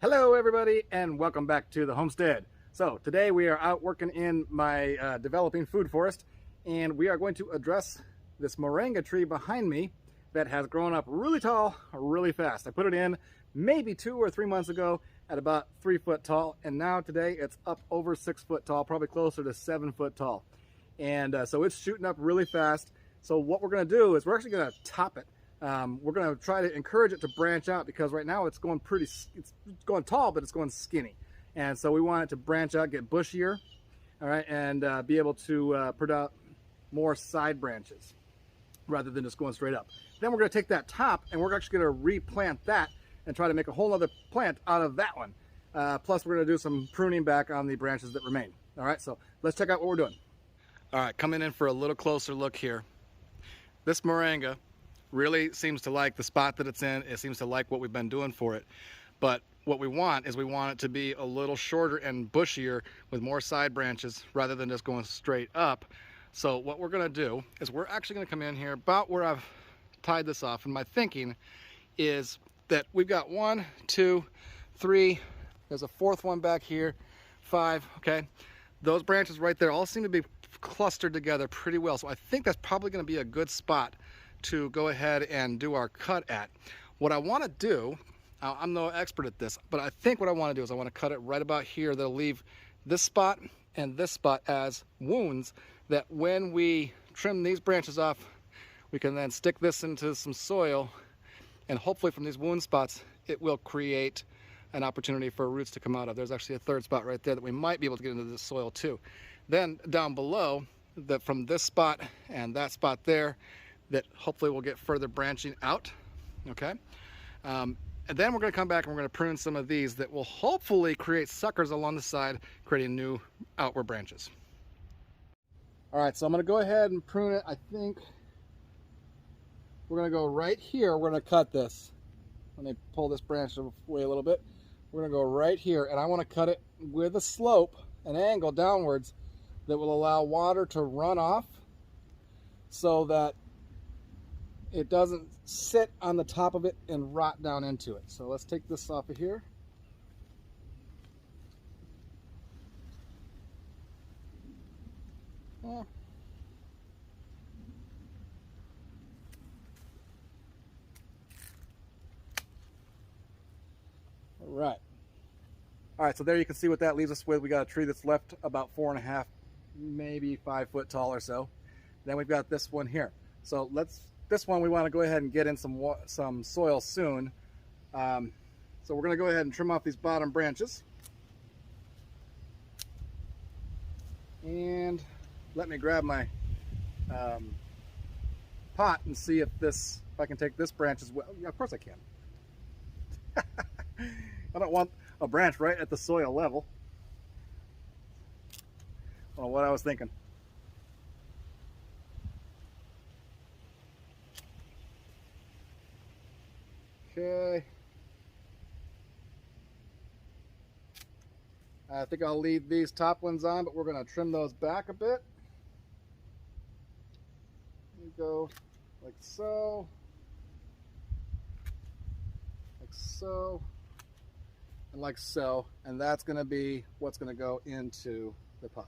Hello everybody and welcome back to the homestead. So today we are out working in my developing food forest, and we are going to address this moringa tree behind me that has grown up really tall really fast. I put it in maybe 2 or 3 months ago at about 3 foot tall, and now today it's up over 6 foot tall, probably closer to 7 foot tall. And so it's shooting up really fast. So what we're going to do is we're actually going to top it. We're going to try to encourage it to branch out, because right now it's going it's going tall, but it's going skinny. And so we want it to branch out, get bushier, all right, and be able to put out more side branches rather than just going straight up. Then we're going to take that top and we're actually going to replant that and try to make a whole other plant out of that one. Plus we're going to do some pruning back on the branches that remain. All right, so let's check out what we're doing. All right, coming in for a little closer look here. This moringa really seems to like the spot that it's in. It seems to like what we've been doing for it. But what we want is we want it to be a little shorter and bushier with more side branches rather than just going straight up. So what we're going to do is we're actually going to come in here about where I've tied this off. And my thinking is that we've got 1, 2, 3, there's a 4th one back here, 5, okay? Those branches right there all seem to be clustered together pretty well. So I think that's probably going to be a good spot to go ahead and do our cut at. What I want to do, I'm no expert at this, but I think what I want to do is I want to cut it right about here. That'll leave this spot and this spot as wounds, that when we trim these branches off, we can then stick this into some soil, and hopefully from these wound spots it will create an opportunity for roots to come out of. There's actually a 3rd spot right there that we might be able to get into the soil too. Then down below, that from this spot and that spot there, that hopefully will get further branching out, okay? And then we're gonna come back and we're gonna prune some of these that will hopefully create suckers along the side, creating new outward branches. All right, so I'm gonna go ahead and prune it. I think we're gonna go right here. We're gonna cut this. Let me pull this branch away a little bit. We're gonna go right here, and I wanna cut it with a slope, an angle downwards that will allow water to run off so that it doesn't sit on the top of it and rot down into it. So let's take this off of here. All right. All right, so there you can see what that leaves us with. We got a tree that's left about 4.5, maybe 5 foot tall or so. Then we've got this one here. So this one we want to go ahead and get in some soil soon. So we're going to go ahead and trim off these bottom branches. And let me grab my pot and see if I can take this branch as well. Yeah, of course I can. I don't want a branch right at the soil level. I don't know what I was thinking. Okay. I think I'll leave these top ones on, but we're going to trim those back a bit. We go like so, like so, and like so, and that's going to be what's going to go into the pot.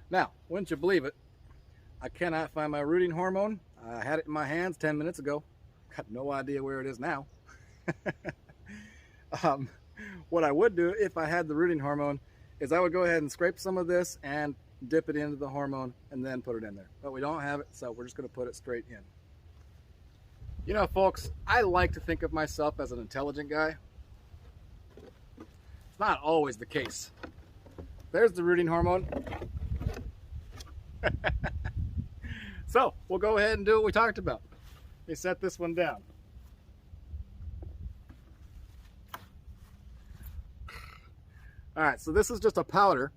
Now, wouldn't you believe it, I cannot find my rooting hormone. I had it in my hands 10 minutes ago. Got no idea where it is now. What I would do if I had the rooting hormone is I would go ahead and scrape some of this and dip it into the hormone and then put it in there. But we don't have it, so we're just going to put it straight in. You know, folks, I like to think of myself as an intelligent guy. It's not always the case. There's the rooting hormone. So we'll go ahead and do what we talked about. Let me set this one down. All right, so this is just a powder.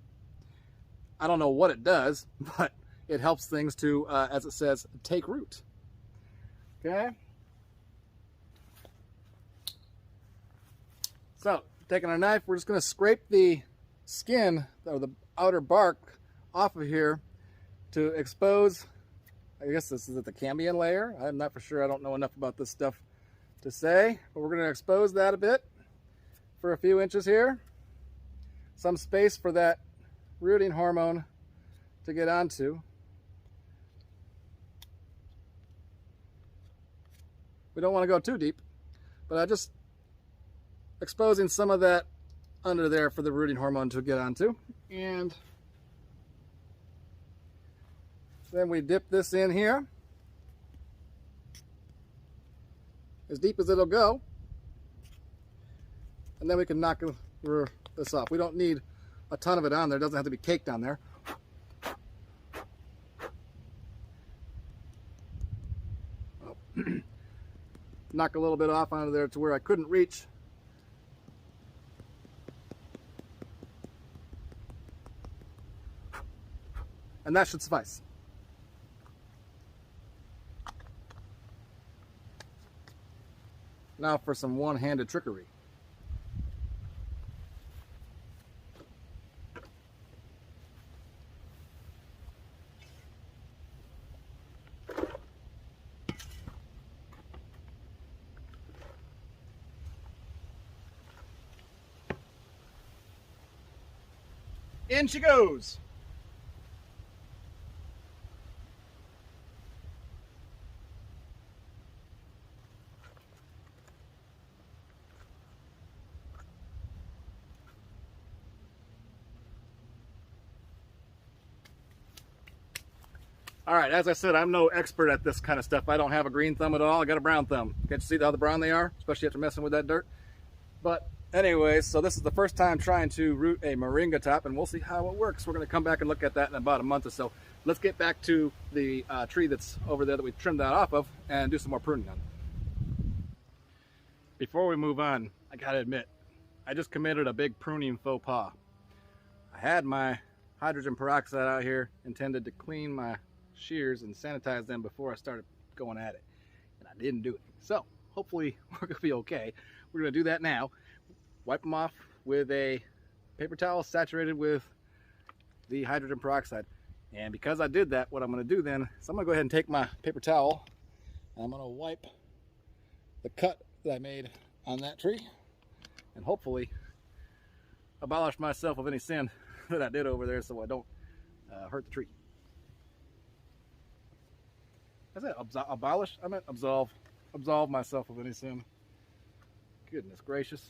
I don't know what it does, but it helps things to, as it says, take root. Okay? So, taking a knife, we're just going to scrape the skin, or the outer bark, off of here to expose, I guess this is the cambium layer. I'm not for sure. I don't know enough about this stuff to say, but we're going to expose that a bit for a few inches here. Some space for that rooting hormone to get onto. We don't want to go too deep, but I just exposing some of that under there for the rooting hormone to get onto. And then we dip this in here as deep as it'll go, and then we can knock this off. We don't need a ton of it on there. It doesn't have to be caked on there. Knock a little bit off onto there to where I couldn't reach. And that should suffice. Now for some one-handed trickery. In she goes. All right, as I said, I'm no expert at this kind of stuff. I don't have a green thumb at all. I got a brown thumb. Can't you see how the brown they are? Especially after messing with that dirt. But anyways, so this is the first time trying to root a moringa top, and we'll see how it works. We're going to come back and look at that in about a month or so. Let's get back to the tree that's over there that we trimmed that off of and do some more pruning on. Before we move on, I got to admit, I just committed a big pruning faux pas. I had my hydrogen peroxide out here, intended to clean my shears and sanitize them before I started going at it, and I didn't do it. So hopefully we're gonna be okay. We're gonna do that now. Wipe them off with a paper towel saturated with the hydrogen peroxide, and because I did that, what I'm gonna do then is I'm gonna go ahead and take my paper towel and I'm gonna wipe the cut that I made on that tree and hopefully abolish myself of any sin that I did over there so I don't hurt the tree. I said abolish? I meant absolve. Absolve myself of any sin. Goodness gracious.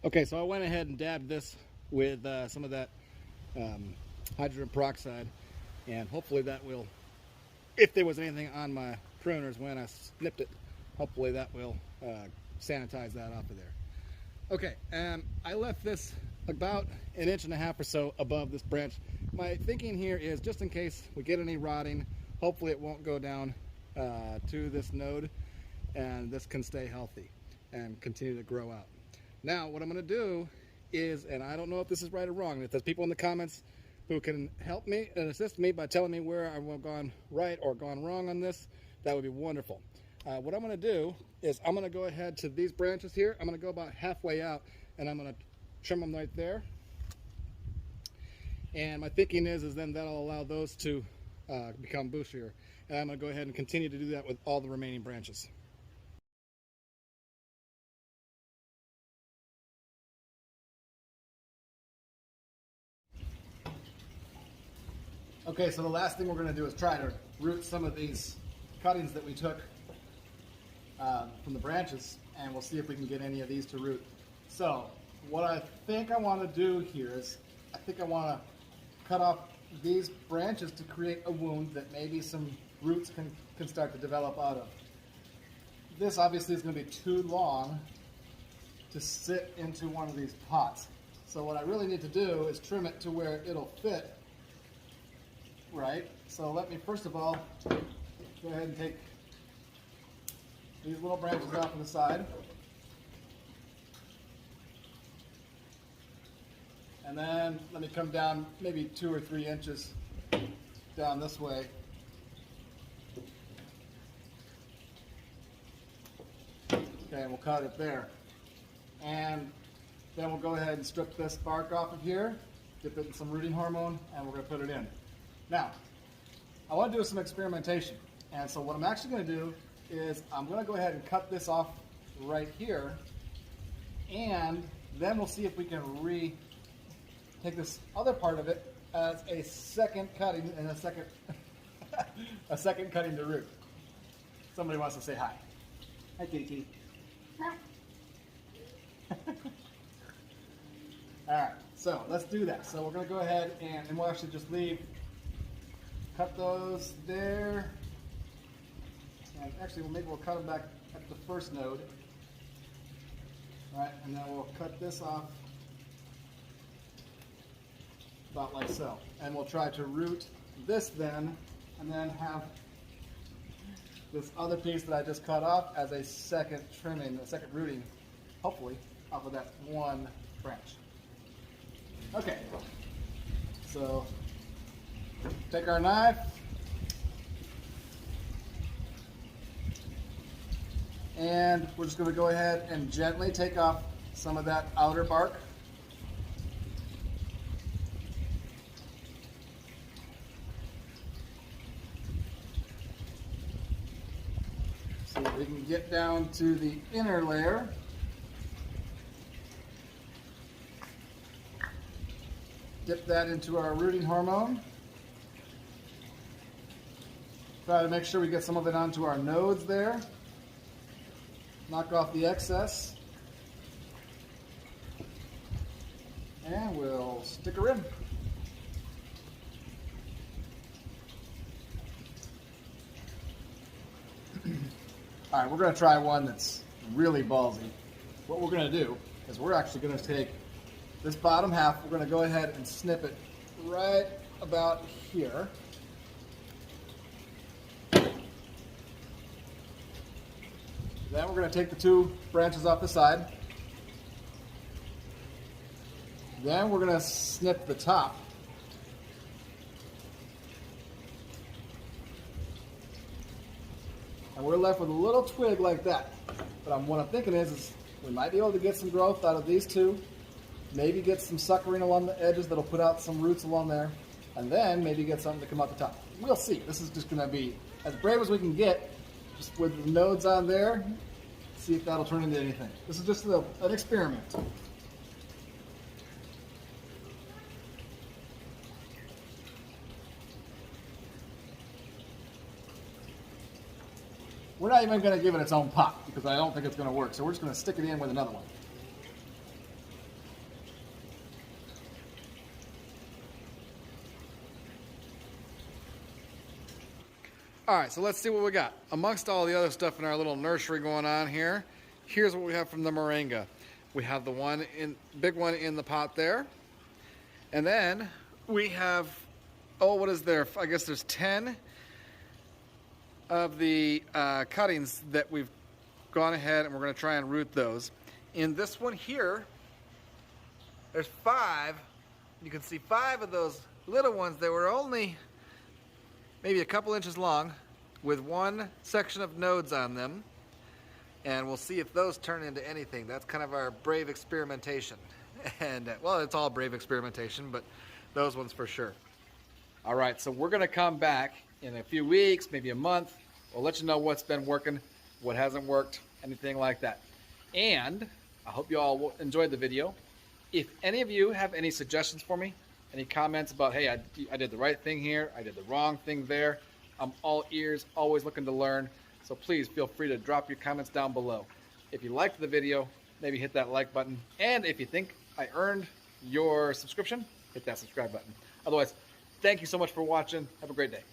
Okay, so I went ahead and dabbed this with some of that hydrogen peroxide, and hopefully that will, if there was anything on my pruners when I snipped it, hopefully that will sanitize that off of there. Okay, I left this about 1.5 inches or so above this branch. My thinking here is just in case we get any rotting, hopefully it won't go down to this node and this can stay healthy and continue to grow out. Now what I'm going to do is, and I don't know if this is right or wrong, if there's people in the comments who can help me and assist me by telling me where I've gone right or gone wrong on this, that would be wonderful. What I'm going to do is I'm going to go ahead to these branches here. I'm going to go about halfway out and I'm going to trim them right there. And my thinking is then that'll allow those to become bushier. And I'm going to go ahead and continue to do that with all the remaining branches. Okay, so the last thing we're going to do is try to root some of these cuttings that we took from the branches, and we'll see if we can get any of these to root. So what I think I want to do here is I think I want to cut off these branches to create a wound that maybe some roots can start to develop out of. This obviously is going to be too long to sit into one of these pots. So what I really need to do is trim it to where it'll fit. Right, so let me first of all go ahead and take these little branches off to the side. And then let me come down maybe 2 or 3 inches down this way. Okay, and we'll cut it there. And then we'll go ahead and strip this bark off of here, dip it in some rooting hormone, and we're going to put it in. Now, I want to do some experimentation. And so what I'm actually going to do is I'm going to go ahead and cut this off right here, and then we'll see if we can take this other part of it as a second cutting and a second a second cutting to root. Somebody wants to say hi. Hi, Kiki. All right, so let's do that. So we're going to go ahead and we'll actually just cut those there. And actually, maybe we'll cut them back at the first node. All right, and then we'll cut this off about like so. And we'll try to root this then, and then have this other piece that I just cut off as a second trimming, a second rooting, hopefully, off of that one branch. Okay, so take our knife, and we're just going to go ahead and gently take off some of that outer bark. So we can get down to the inner layer. Dip that into our rooting hormone. Try to make sure we get some of it onto our nodes there. Knock off the excess. And we'll stick her in. All right, we're going to try one that's really ballsy. What we're going to do is we're actually going to take this bottom half, we're going to go ahead and snip it right about here. Then we're going to take the two branches off the side. Then we're going to snip the top. And we're left with a little twig like that. But what I'm thinking is we might be able to get some growth out of these two. Maybe get some suckering along the edges that'll put out some roots along there. And then maybe get something to come out the top. We'll see. This is just going to be as brave as we can get, just with the nodes on there. See if that'll turn into anything. This is just an experiment. We're not even going to give it its own pop because I don't think it's going to work. So we're just going to stick it in with another one. All right, so let's see what we got. Amongst all the other stuff in our little nursery going on here, here's what we have from the Moringa. We have the big one in the pot there. And then we have, oh, what is there? I guess there's 10 of the cuttings that we've gone ahead and we're going to try and root those. In this one here, there's 5. You can see 5 of those little ones that were only maybe a couple inches long with one section of nodes on them. And we'll see if those turn into anything. That's kind of our brave experimentation. And well, it's all brave experimentation, but those ones for sure. All right, so we're going to come back in a few weeks, maybe a month. We'll let you know what's been working, what hasn't worked, anything like that. And I hope you all enjoyed the video. If any of you have any suggestions for me, any comments about, hey, I did the right thing here, I did the wrong thing there, I'm all ears, always looking to learn. So please feel free to drop your comments down below. If you liked the video, maybe hit that like button. And if you think I earned your subscription, hit that subscribe button. Otherwise, thank you so much for watching. Have a great day.